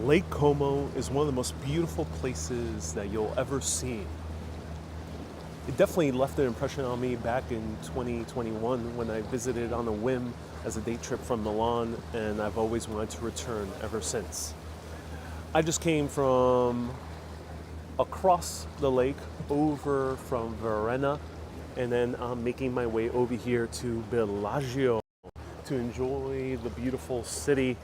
Lake Como is one of the most beautiful places that you'll ever see. It definitely left an impression on me back in 2021 when I visited on a whim as a day trip from Milan, and I've always wanted to return ever since. I just came from across the lake over from Verona, and then I'm making my way over here to Bellagio to enjoy the beautiful city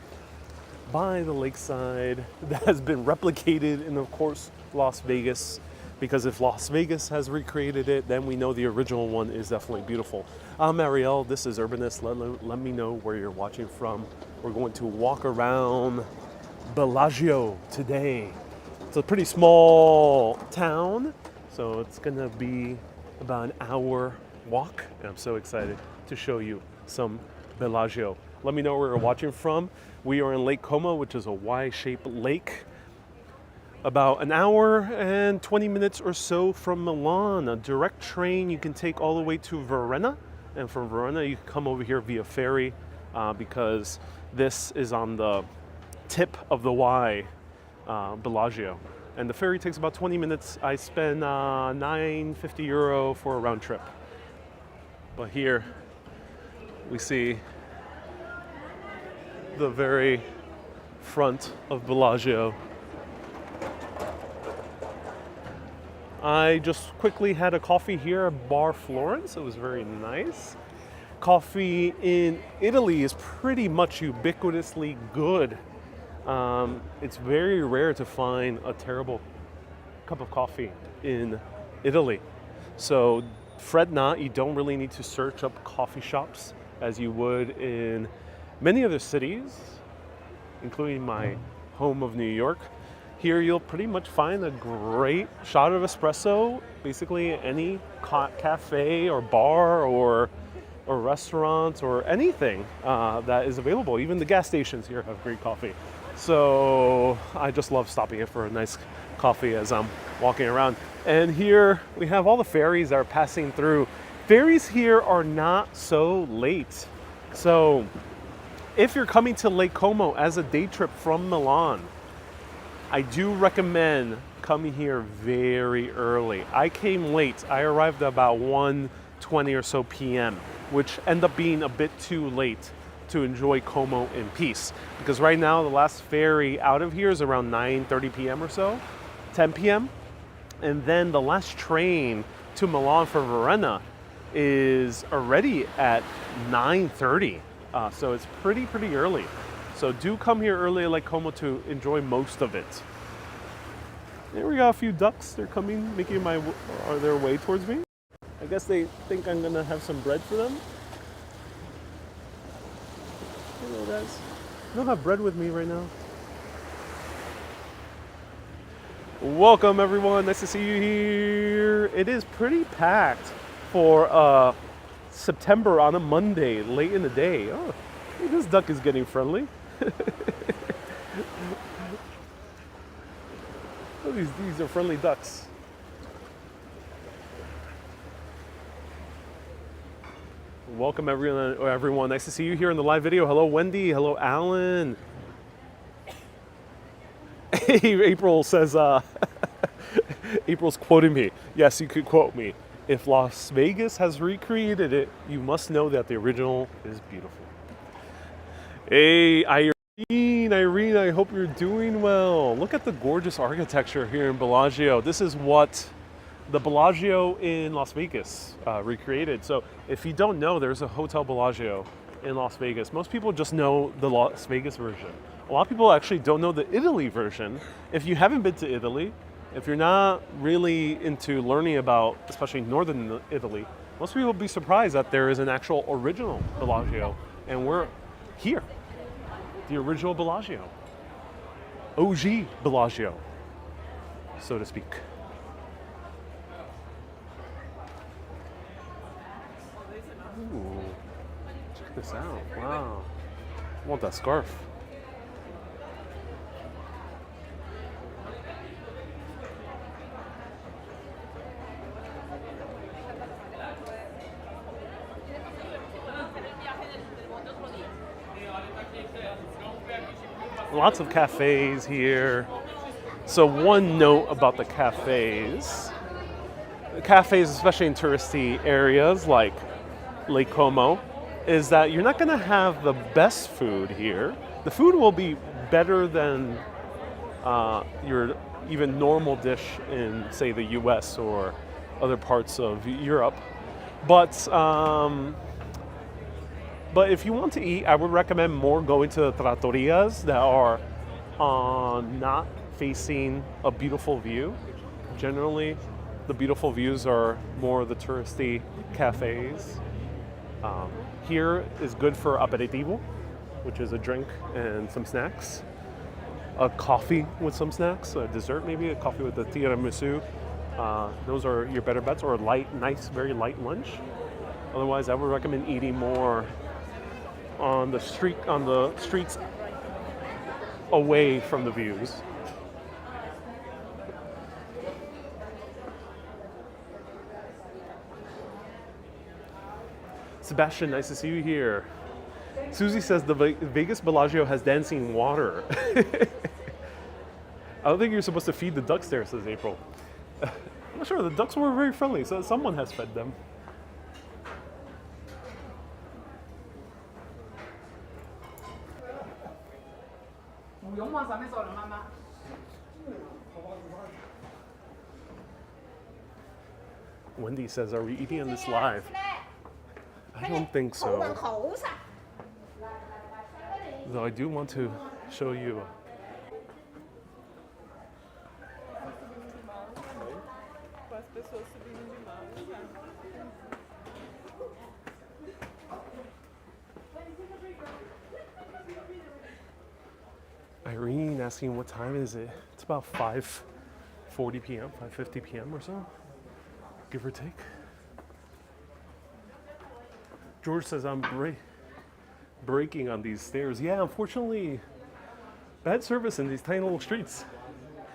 by the lakeside that has been replicated in, of course, Las Vegas. Because if Las Vegas has recreated it, then we know the original one is definitely beautiful. I'm Ariel, this is Urbanist. Let me know where you're watching from. We're going to walk around Bellagio today. It's a pretty small town, so it's gonna be about an hour walk. And I'm so excited to show you some Bellagio. Let me know where you're watching from. We are in Lake Como, which is a Y-shaped lake, about an hour and 20 minutes or so from Milan. A direct train you can take all the way to Verona, and from Verona you can come over here via ferry because this is on the tip of the Y, Bellagio. And the ferry takes about 20 minutes. I spend €9.50 for a round trip. But here we see the very front of Bellagio. I just quickly had a coffee here at Bar Florence. It was very nice. Coffee in Italy is pretty much ubiquitously good. It's very rare to find a terrible cup of coffee in Italy. So fret not, you don't really need to search up coffee shops as you would in many other cities, including my home of New York. Here you'll pretty much find a great shot of espresso, basically any cafe or bar or restaurant or anything that is available. Even the gas stations here have great coffee. So I just love stopping in for a nice coffee as I'm walking around. And here we have all the ferries that are passing through. Ferries here are not so late. So if you're coming to Lake Como as a day trip from Milan, I do recommend coming here very early. I came late. I arrived about 1:20 or so p.m., which ended up being a bit too late to enjoy Como in peace. Because right now the last ferry out of here is around 9:30 p.m. or so, 10 p.m. And then the last train to Milan for Verona is already at 9:30. So it's pretty early. So do come here early at Lake Como to enjoy most of it. There we got a few ducks. They're coming, making their way towards me. I guess they think I'm gonna have some bread for them. Hello guys. I don't have bread with me right now. Welcome everyone, nice to see you here. It is pretty packed for September on a Monday, late in the day. Oh, this duck is getting friendly. Oh, these are friendly ducks. Welcome everyone. Nice to see you here in the live video. Hello Wendy. Hello Alan. April says, April's quoting me. Yes, you could quote me. If Las Vegas has recreated it, you must know that the original is beautiful. Hey, Irene, I hope you're doing well. Look at the gorgeous architecture here in Bellagio. This is what the Bellagio in Las Vegas recreated. So if you don't know, there's a Hotel Bellagio in Las Vegas. Most people just know the Las Vegas version. A lot of people actually don't know the Italy version. If you haven't been to Italy, if you're not really into learning about, especially northern Italy, most people will be surprised that there is an actual original Bellagio. And we're here, the original Bellagio. OG Bellagio, so to speak. Ooh, check this out. Wow. I want that scarf. Lots of cafes here. So one note about the cafes, especially in touristy areas like Lake Como, is that you're not going to have the best food here. The food will be better than your even normal dish in, say, the U.S. or other parts of Europe. But if you want to eat, I would recommend more going to trattorias that are not facing a beautiful view. Generally, the beautiful views are more the touristy cafes. Here is good for aperitivo, which is a drink and some snacks. A coffee with some snacks, a dessert maybe, a coffee with a tiramisu. Those are your better bets, or a nice, very light lunch. Otherwise, I would recommend eating more on the streets away from the views. Sebastian, nice to see you here. Susie says the Vegas Bellagio has dancing water. I don't think you're supposed to feed the ducks there, says April. I'm not sure, the ducks were very friendly, so someone has fed them. Wendy says, are we eating on this live? I don't think so. Though I do want to show you. Irene asking what time is it? It's about 5:40 p.m., 5:50 p.m. or so, give or take. George says I'm braking on these stairs. Yeah, unfortunately, bad service in these tiny little streets.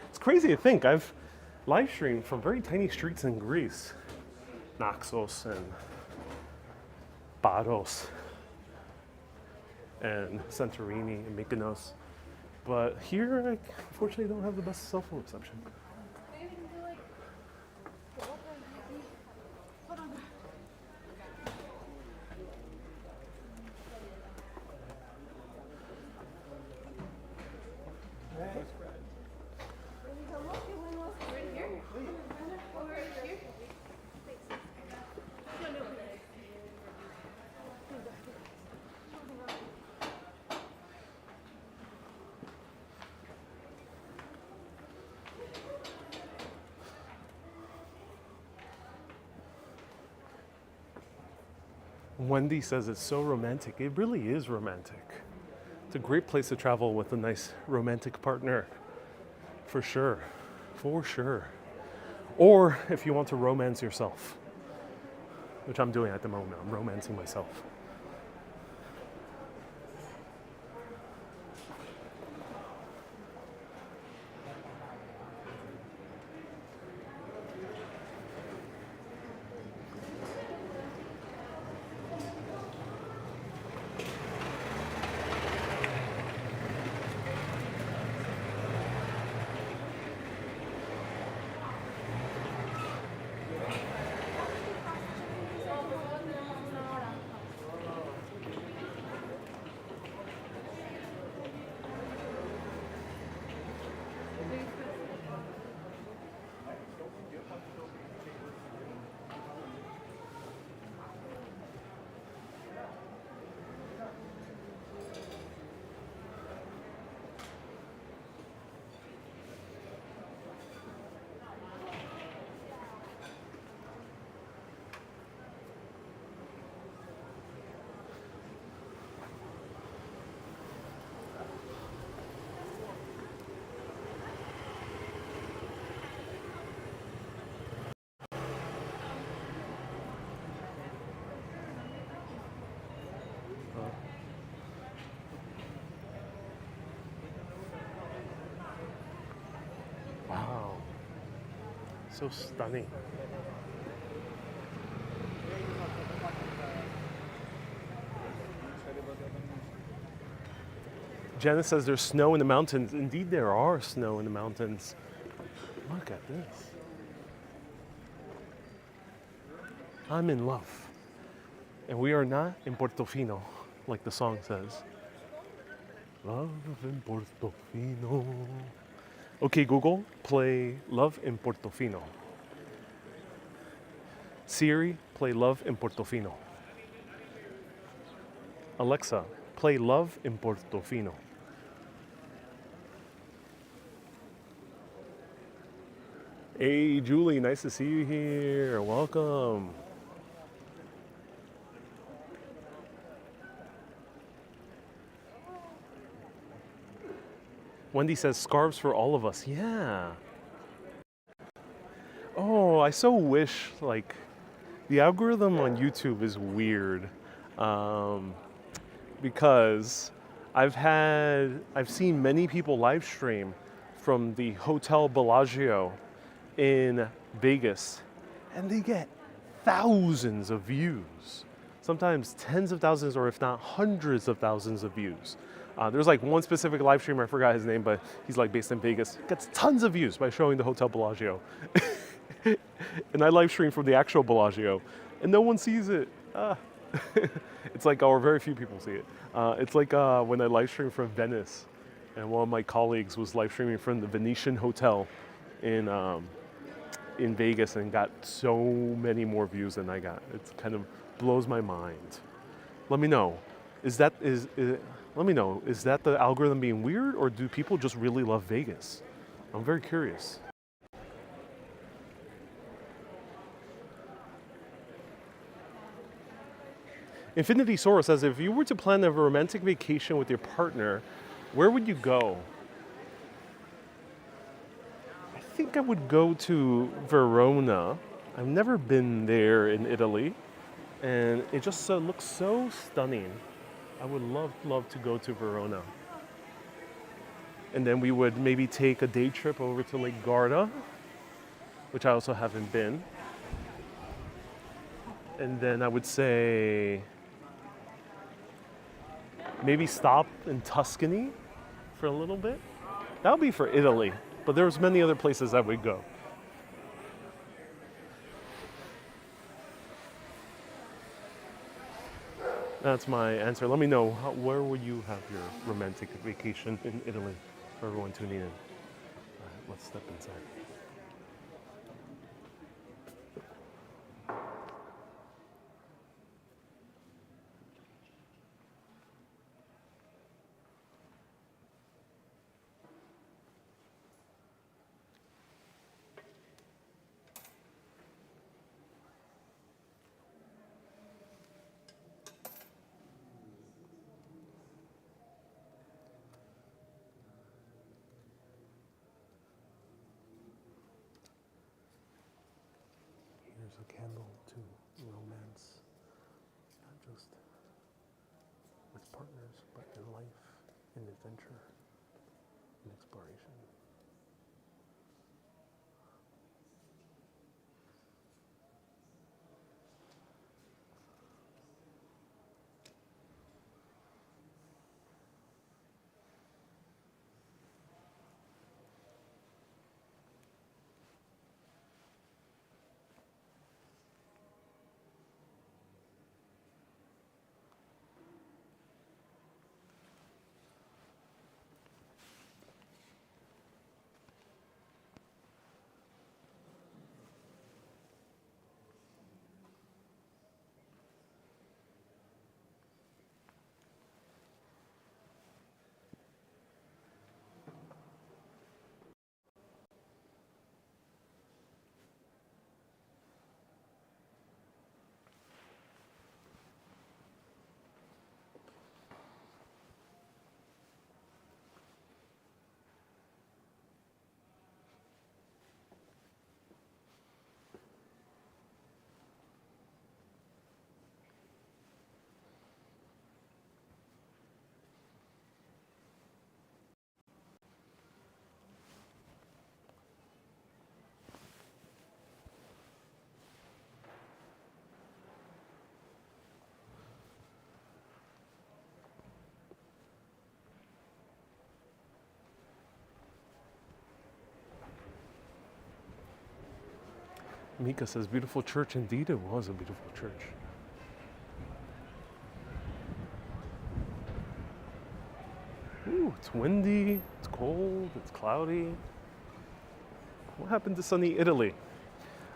It's crazy to think I've live streamed from very tiny streets in Greece, Naxos and Paros and Santorini and Mykonos. But here, I unfortunately don't have the best cell phone reception. Wendy says it's so romantic. It really is romantic. It's a great place to travel with a nice romantic partner. For sure. For sure. Or if you want to romance yourself, which I'm doing at the moment. I'm romancing myself. Wow. So stunning. Janice says there's snow in the mountains. Indeed, there are snow in the mountains. Look at this. I'm in love. And we are not in Portofino, like the song says. Love in Portofino. Okay, Google, play Love in Portofino. Siri, play Love in Portofino. Alexa, play Love in Portofino. Hey, Julie, nice to see you here. Welcome. Wendy says scarves for all of us. Yeah. Oh, I so wish, like, the algorithm on YouTube is weird, because I've seen many people live stream from the Hotel Bellagio in Vegas, and they get thousands of views, sometimes tens of thousands, or if not hundreds of thousands of views. There's like one specific live streamer, I forgot his name, but he's like based in Vegas, gets tons of views by showing the Hotel Bellagio. And I live stream from the actual Bellagio, and no one sees it. It's like, or very few people see it. It's like when I live stream from Venice, and one of my colleagues was live streaming from the Venetian Hotel in Vegas, and got so many more views than I got. It kind of blows my mind. Let me know. Let me know. Is that the algorithm being weird, or do people just really love Vegas? I'm very curious. Infinity Sora says, if you were to plan a romantic vacation with your partner, where would you go? I think I would go to Verona. I've never been there in Italy, and it just looks so stunning. I would love to go to Verona. And then we would maybe take a day trip over to Lake Garda, which I also haven't been. And then I would say maybe stop in Tuscany for a little bit. That would be for Italy, but there's many other places I would go. That's my answer. Let me know, where would you have your romantic vacation in Italy for everyone tuning in? All right, let's step inside. Here's a candle to romance, not just with partners, but in life, in adventure, in exploration. Mika says, beautiful church. Indeed, it was a beautiful church. Ooh, it's windy, it's cold, it's cloudy. What happened to sunny Italy?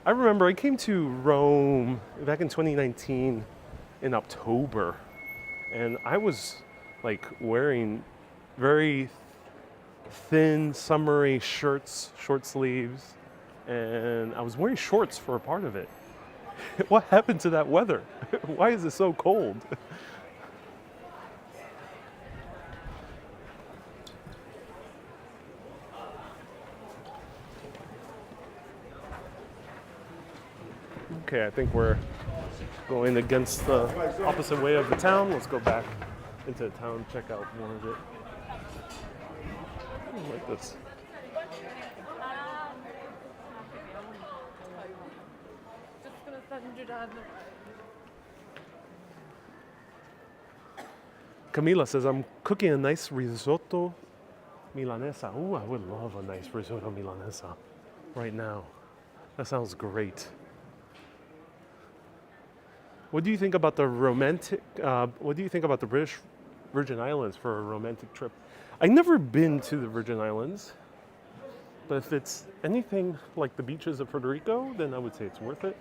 I remember I came to Rome back in 2019 in October, and I was like wearing very thin, summery shirts, short sleeves, and I was wearing shorts for a part of it. What happened to that weather? Why is it so cold? Okay, I think we're going against the opposite way of the town. Let's go back into the town, check out more of it. I like this. Camila says, I'm cooking a nice risotto milanesa. Ooh, I would love a nice risotto milanesa right now. That sounds great. What do you think about the what do you think about the British Virgin Islands for a romantic trip? I've never been to the Virgin Islands, but if it's anything like the beaches of Puerto Rico, then I would say it's worth it.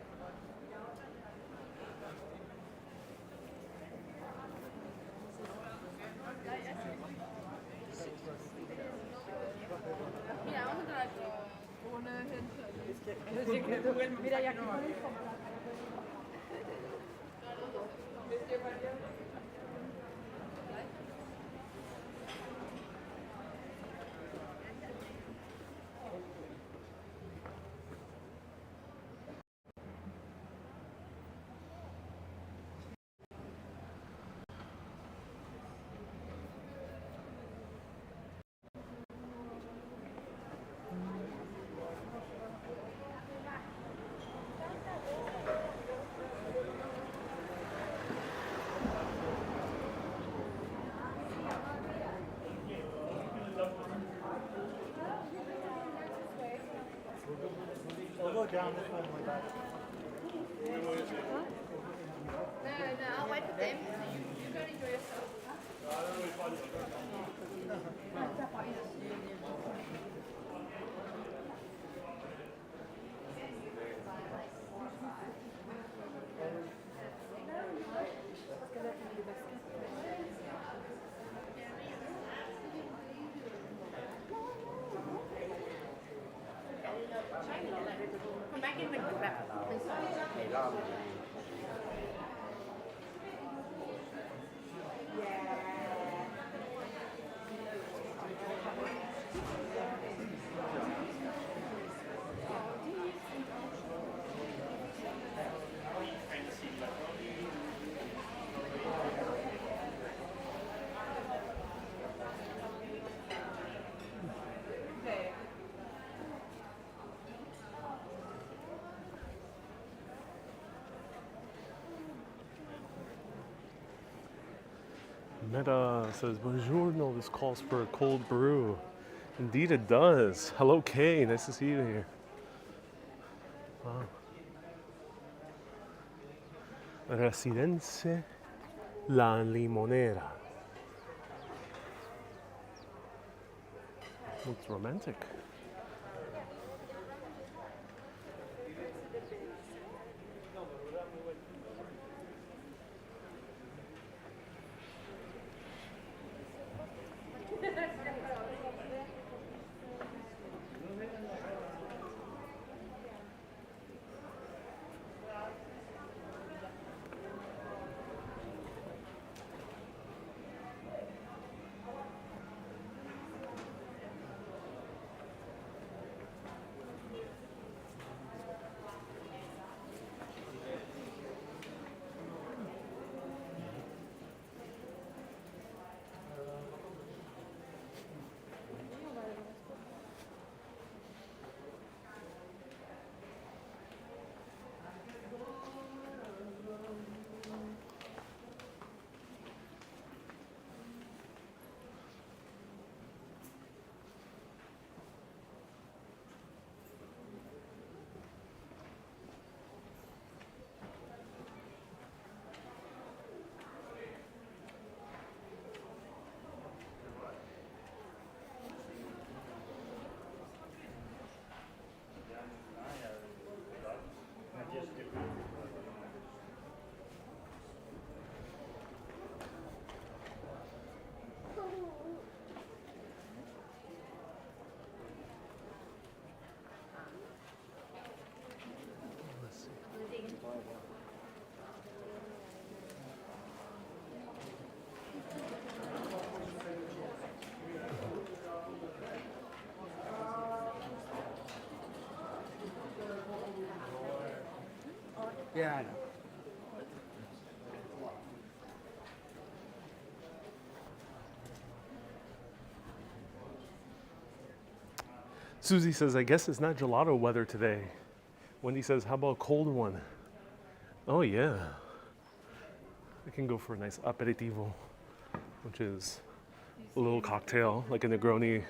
We'll go down this one way back. No, I'll wait for them. You go and enjoy yourself. Come back in the back. Meta says, Buongiorno, this calls for a cold brew. Indeed it does. Hello, Kay. Nice to see you here. Wow. Residenze La Limonera. Looks romantic. Yeah, I know. Susie says, I guess it's not gelato weather today. Wendy says, how about a cold one? Oh, yeah. I can go for a nice aperitivo, which is a little cocktail, like a Negroni,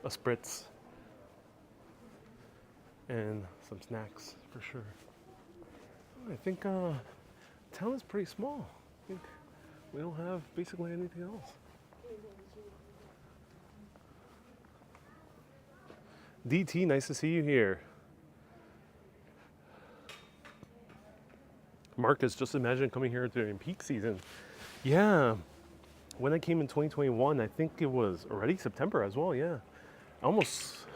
a spritz, and some snacks for sure. I think town is pretty small. I think we don't have basically anything else. DT, nice to see you here. Marcus, just imagine coming here during peak season. Yeah, when I came in 2021, I think it was already September as well. Yeah, almost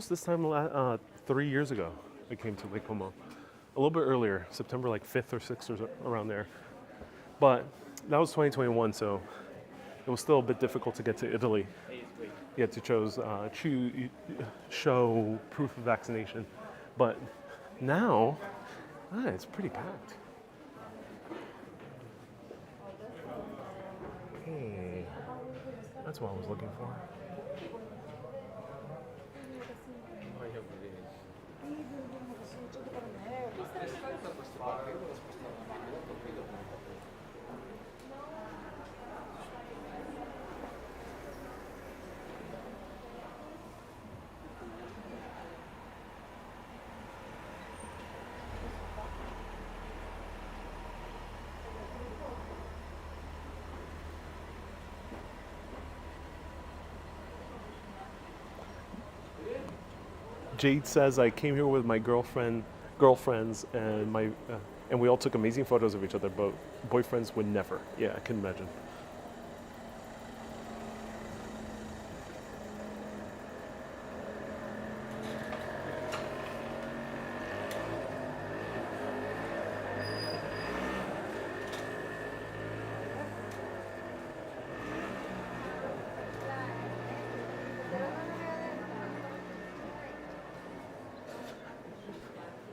this time 3 years ago, I came to Lake Como. A little bit earlier, September like 5th or 6th or around there. But that was 2021, so it was still a bit difficult to get to Italy. You had to show proof of vaccination. But now, it's pretty packed. Hey, that's what I was looking for. Jade says I came here with my girlfriends, and we all took amazing photos of each other, but boyfriends would never. Yeah, I can imagine.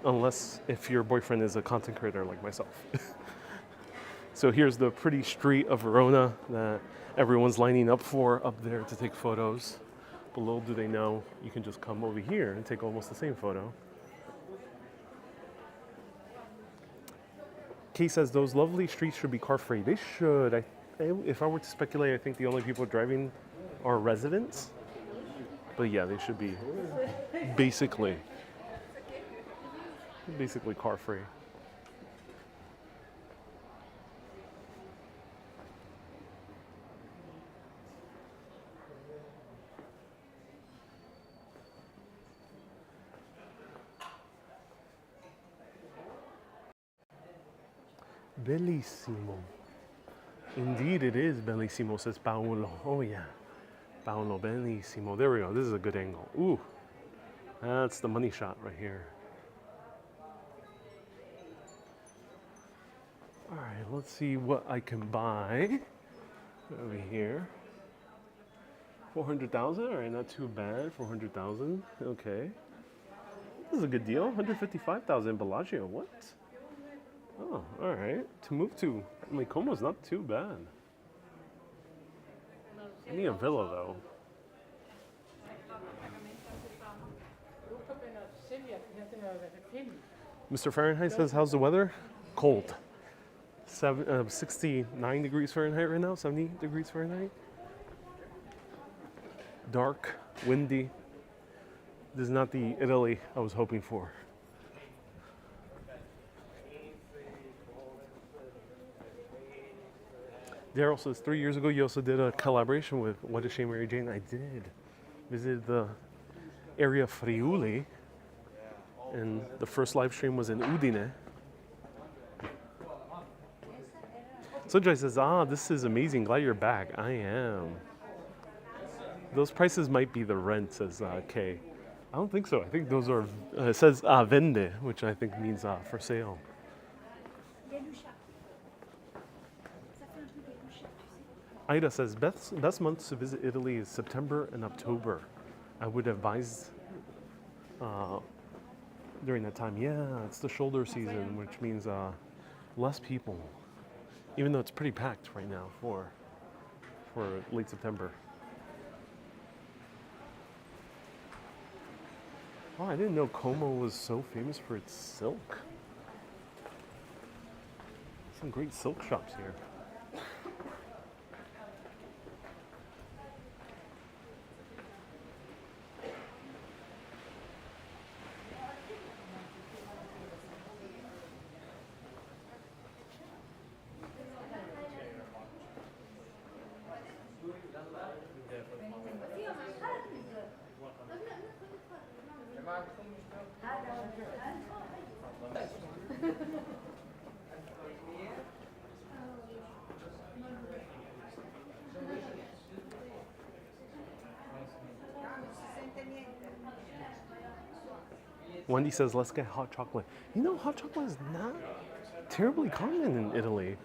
Unless if your boyfriend is a content creator like myself. So here's the pretty street of Verona that everyone's lining up for up there to take photos. But little do they know, you can just come over here and take almost the same photo. Kay says those lovely streets should be car free. They should. If I were to speculate, I think the only people driving are residents. But yeah, they should be basically car free. Bellissimo. Indeed it is bellissimo, says Paolo. Oh yeah. Paolo, bellissimo. There we go. This is a good angle. Ooh. That's the money shot right here. All right, let's see what I can buy over here. 400,000, all right, not too bad. 400,000, okay. This is a good deal. 155,000 Bellagio. What? Oh, all right. To move to Lake Como is not too bad. I need a villa though. Mr. Fahrenheit says, "How's the weather?" Cold. 69 degrees Fahrenheit right now, 70 degrees Fahrenheit. Dark, windy. This is not the Italy I was hoping for. Daryl says 3 years ago you also did a collaboration with What a Shame Mary Jane. I did. Visited the area Friuli, and the first live stream was in Udine. Sunjay says, this is amazing. Glad you're back. I am. Those prices might be the rent, says Kay. I don't think so. I think those are, it says vende, which I think means for sale. Ida says, best months to visit Italy is September and October. I would advise during that time. Yeah, it's the shoulder season, which means less people. Even though it's pretty packed right now for late September. Oh, I didn't know Como was so famous for its silk. Some great silk shops here. Wendy says, let's get hot chocolate. You know, hot chocolate is not terribly common in Italy.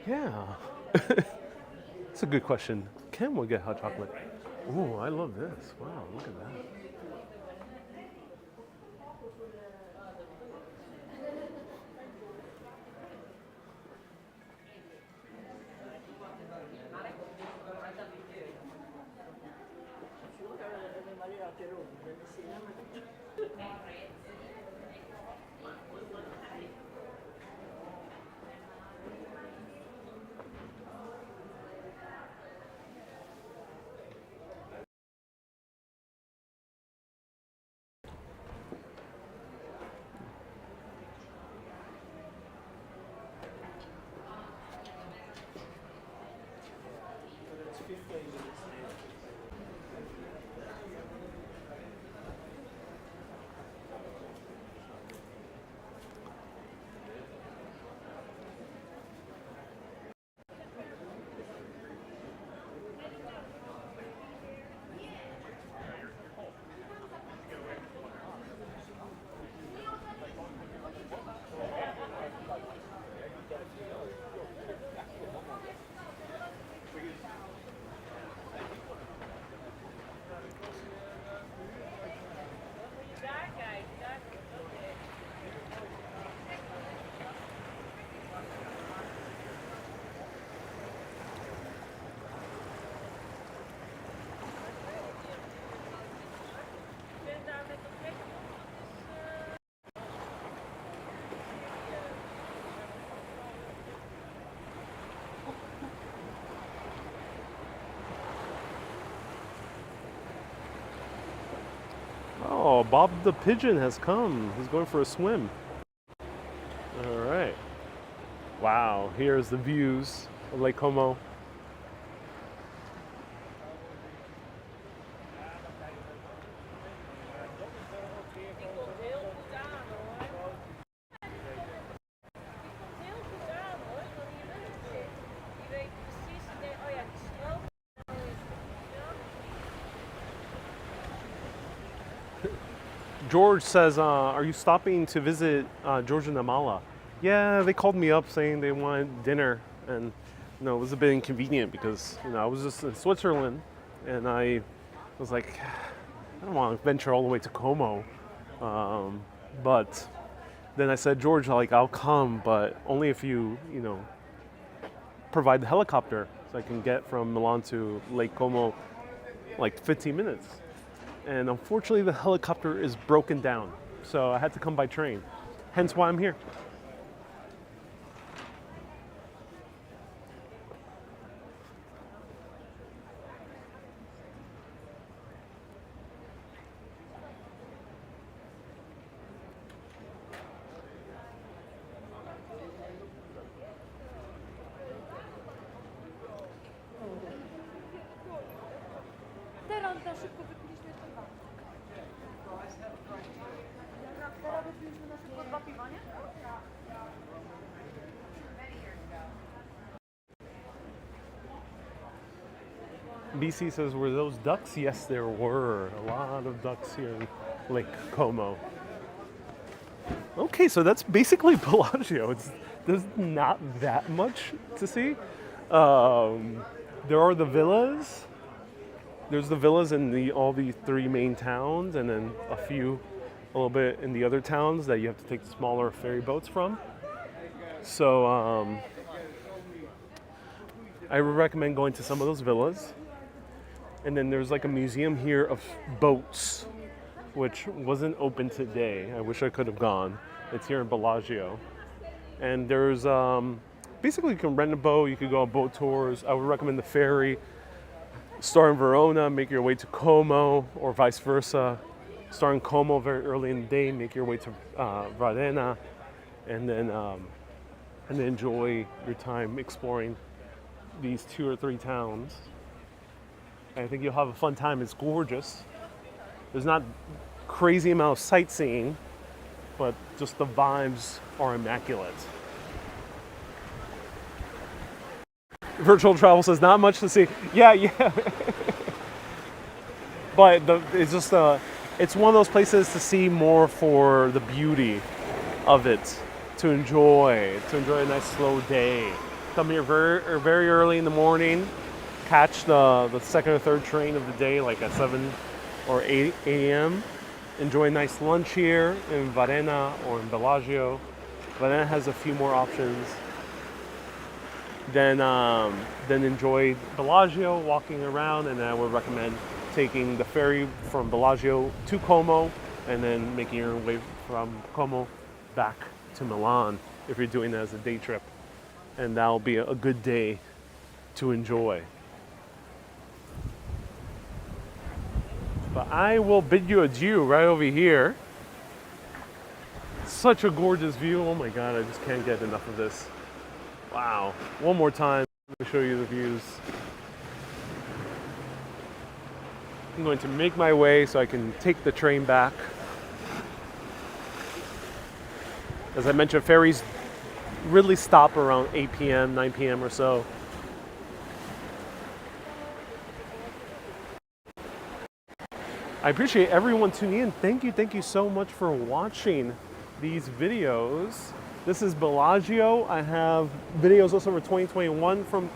Yeah. It's a good question. Can we get hot chocolate? Ooh, I love this. Wow, look at that. Oh, Bob the Pigeon has come. He's going for a swim. All right. Wow, here's the views of Lake Como. George says, are you stopping to visit George and Amala? Yeah, they called me up saying they wanted dinner, and it was a bit inconvenient because I was just in Switzerland, and I was like, I don't want to venture all the way to Como, but then I said, George, I'll come, but only if you provide the helicopter so I can get from Milan to Lake Como 15 minutes. And unfortunately, the helicopter is broken down, so I had to come by train. Hence why I'm here. Teraz szybko wypiliśmy jeszcze dwa. Teraz wypiliśmy na szybko dwa piwa, nie? BC says, were those ducks? Yes, there were. A lot of ducks here in Lake Como. Okay, so that's basically Bellagio. There's not that much to see. There are the villas. there's the villas in all the three main towns, and then a little bit in the other towns that you have to take smaller ferry boats from. So I would recommend going to some of those villas. And then there's like a museum here of boats, which wasn't open today. I wish I could have gone. It's here in Bellagio. And there's basically you can rent a boat, you could go on boat tours. I would recommend the ferry. Start in Verona, make your way to Como, or vice versa. Start in Como very early in the day, make your way to Ravenna, and then enjoy your time exploring these 2 or 3 towns. I think you'll have a fun time. It's gorgeous. There's not crazy amount of sightseeing, but just the vibes are immaculate. Virtual travel says not much to see. Yeah. But it's just it's one of those places to see more for the beauty of it, to enjoy a nice slow day. Come here very early in the morning, catch the second or third train of the day, like at 7 or 8 a.m. Enjoy a nice lunch here in Varenna or in Bellagio. Varenna has a few more options. Then enjoy Bellagio, walking around, and then I would recommend taking the ferry from Bellagio to Como, and then making your way from Como back to Milan if you're doing that as a day trip. And that'll be a good day to enjoy. But I will bid you adieu right over here. Such a gorgeous view. Oh my God, I just can't get enough of this. Wow. One more time, let me show you the views. I'm going to make my way so I can take the train back. As I mentioned, ferries really stop around 8 p.m., 9 p.m. or so. I appreciate everyone tuning in. Thank you so much for watching these videos. This is Bellagio. I have videos also for 2021 from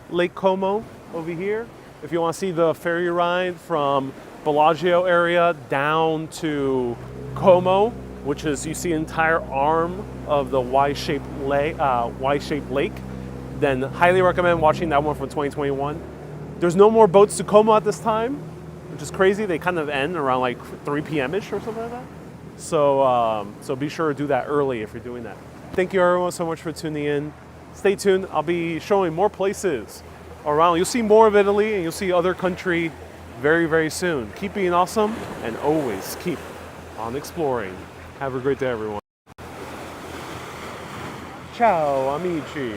Lake Como over here. If you want to see the ferry ride from Bellagio area down to Como, which is, you see an entire arm of the Y-shaped lake, then highly recommend watching that one from 2021. There's no more boats to Como at this time, which is crazy. They kind of end around like 3 p.m.-ish or something like that. So be sure to do that early if you're doing that. Thank you everyone so much for tuning in. Stay tuned. I'll be showing more places around. You'll see more of Italy and you'll see other country very soon. Keep being awesome and always keep on exploring. Have a great day, everyone. Ciao, amici.